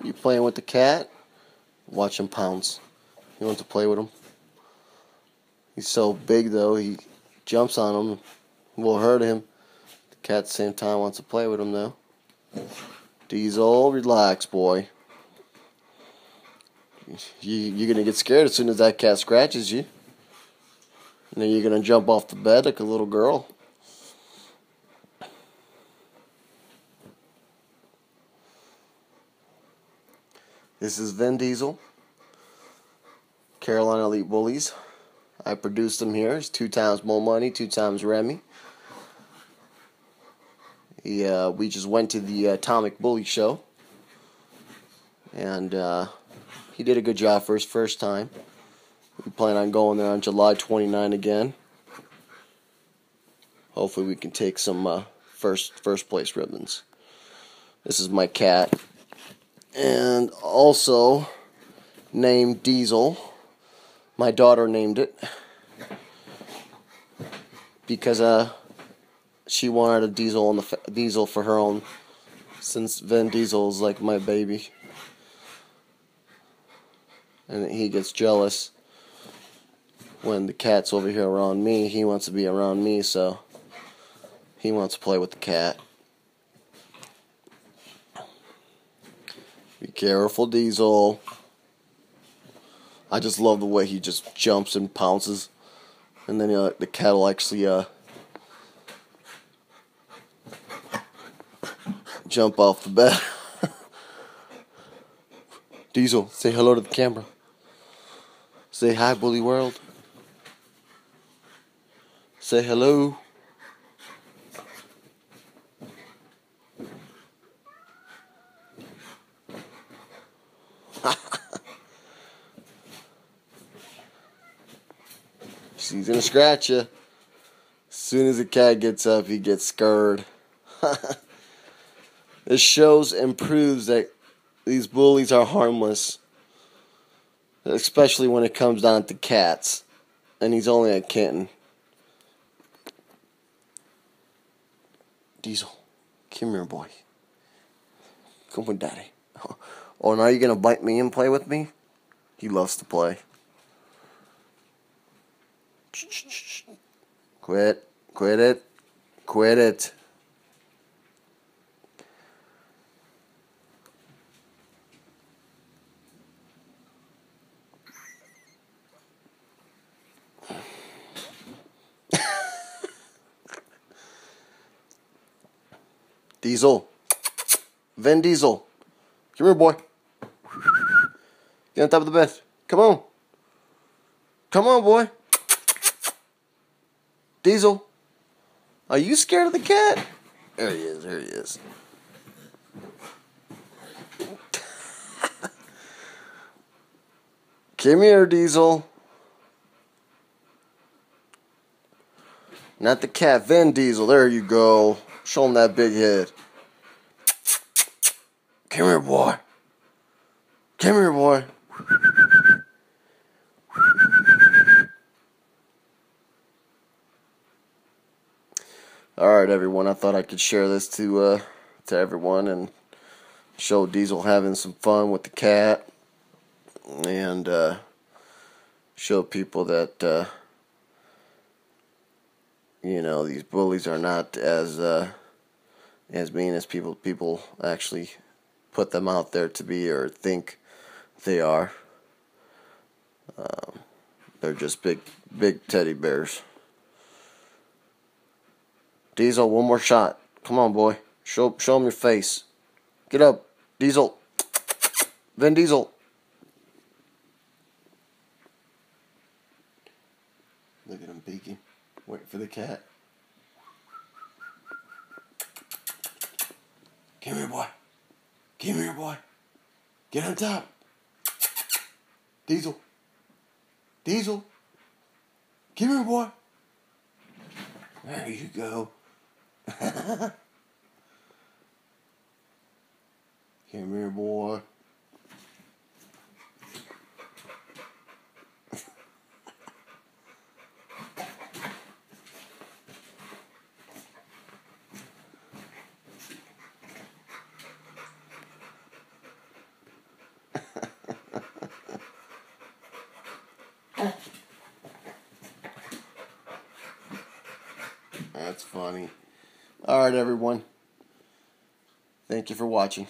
You playing with the cat? Watch him pounce. You want to play with him? He's so big though, he jumps on him, will hurt him. The cat at the same time wants to play with him though. Diesel, relax, boy. You're going to get scared as soon as that cat scratches you. And then you're going to jump off the bed like a little girl. This is Vin Diesel, Carolina Elite Bullies. I produced him here. He's 2 times Mo Money, 2 times Remy. We just went to the Atomic Bully Show. And he did a good job for his first time. We plan on going there on July 29 again. Hopefully we can take some first place ribbons. This is my cat. And also named Diesel. My daughter named it because she wanted a diesel for her own, since Vin Diesel is like my baby, and he gets jealous when the cat's over here around me. He wants to be around me, so he wants to play with the cat. Be careful, Diesel. I just love the way he just jumps and pounces. And then the cat will actually jump off the bed. Diesel, say hello to the camera. Say hi, Bully World. Say hello. He's gonna scratch you. As soon as the cat gets up, he gets scared. This shows and proves that these bullies are harmless, especially when it comes down to cats. And he's only a kitten. Diesel, come here, boy. Come with Daddy. Oh, now you're gonna bite me and play with me? He loves to play. Quit it, quit it. Diesel, Vin Diesel, come here, boy. Get on top of the bed. Come on. Come on, boy. Diesel, are you scared of the cat? There he is, there he is. Come here, Diesel. Not the cat, Vin Diesel. There you go. Show him that big head. Come here, boy. Come here, boy. Alright, everyone, I thought I could share this to everyone and show Diesel having some fun with the cat, and show people that these bullies are not as mean as people actually put them out there to be or think they are. They're just big teddy bears. Diesel, one more shot. Come on, boy. Show him your face. Get up, Diesel. Vin Diesel. Look at him peeking. Wait for the cat. Come here, boy. Come here, boy. Get on top. Diesel. Diesel. Come here, boy. There you go. Come here, boy. That's funny. Alright, everyone. Thank you for watching.